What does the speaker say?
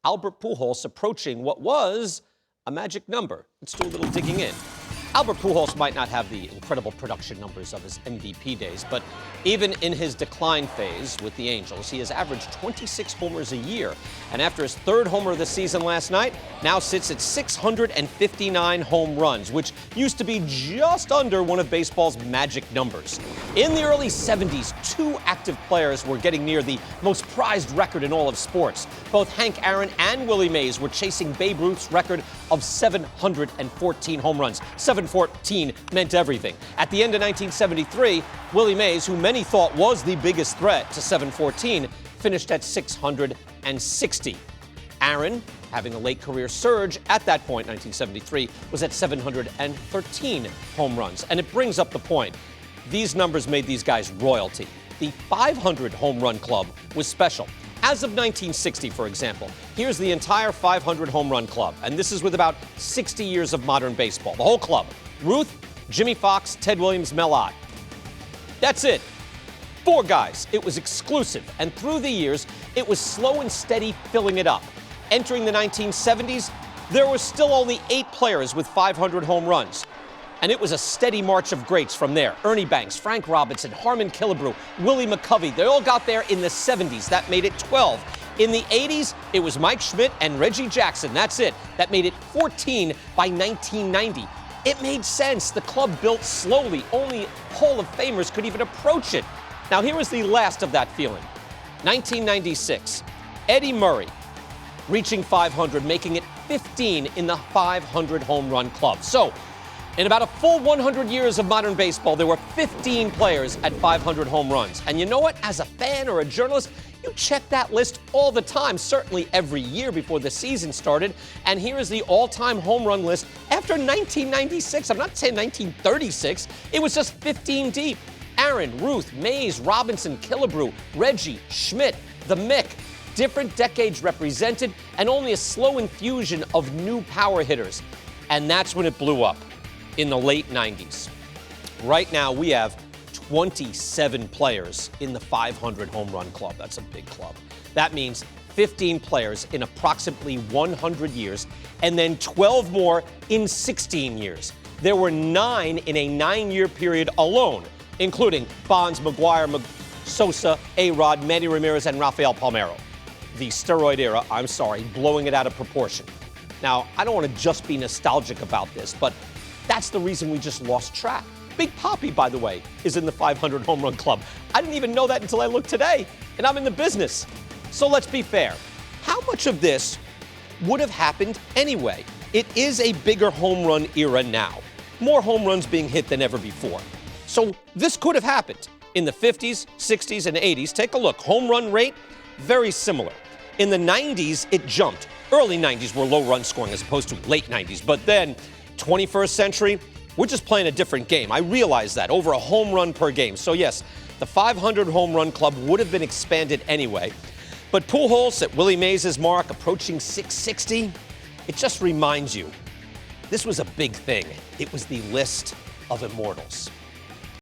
Albert Pujols approaching what was a magic number. Let's do a little digging in. Albert Pujols might not have the incredible production numbers of his MVP days, but even in his decline phase with the Angels, he has averaged 26 homers a year. And after his third homer of the season last night, now sits at 659 home runs, which used to be just under one of baseball's magic numbers. In the early 70s, two active players were getting near the most prized record in all of sports. Both Hank Aaron and Willie Mays were chasing Babe Ruth's record of 714 home runs. 714 meant everything. At the end of 1973, Willie Mays, who many thought was the biggest threat to 714, finished at 660. Aaron, having a late career surge at that point, 1973, was at 713 home runs. And it brings up the point. These numbers made these guys royalty. The 500 home run club was special. As of 1960, for example, here's the entire 500 home run club, and this is with about 60 years of modern baseball. The whole club: Ruth, Jimmy Fox, Ted Williams, Mel Ott. That's it. 4 guys. It was exclusive, and through the years, it was slow and steady filling it up. Entering the 1970s, there were still only 8 players with 500 home runs. And it was a steady march of greats from there. Ernie Banks, Frank Robinson, Harmon Killebrew, Willie McCovey. They all got there in the 70s. That made it 12. In the 80s, it was Mike Schmidt and Reggie Jackson. That's it. That made it 14 by 1990. It made sense. The club built slowly. Only Hall of Famers could even approach it. Now, here was the last of that feeling. 1996, Eddie Murray reaching 500, making it 15 in the 500 home run club. So, in about a full 100 years of modern baseball, there were 15 players at 500 home runs. And you know what? As a fan or a journalist, you check that list all the time, certainly every year before the season started. And here is the all-time home run list after 1996. I'm not saying 1936. It was just 15 deep. Aaron, Ruth, Mays, Robinson, Killebrew, Reggie, Schmidt, the Mick. Different decades represented, and only a slow infusion of new power hitters. And that's when it blew up. In the late 90s. Right now, we have 27 players in the 500 home run club. That's a big club. That means 15 players in approximately 100 years, and then 12 more in 16 years. There were 9 in a 9-year period alone, including Bonds, McGuire, Sosa, A-Rod, Manny Ramirez, and Rafael Palmeiro. The steroid era, I'm sorry, blowing it out of proportion. Now, I don't want to just be nostalgic about this, but that's the reason we just lost track. Big Papi, by the way, is in the 500 home run club. I didn't even know that until I looked today, and I'm in the business. So let's be fair. How much of this would have happened anyway? It is a bigger home run era now. More home runs being hit than ever before. So this could have happened. In the 50s, 60s, and 80s, take a look. Home run rate, very similar. In the 90s, it jumped. Early 90s were low run scoring as opposed to late 90s, but then 21st century, we're just playing a different game. I realize that, over a home run per game. So yes, the 500 home run club would have been expanded anyway. But Pujols at Willie Mays' mark, approaching 660, it just reminds you, this was a big thing. It was the list of immortals.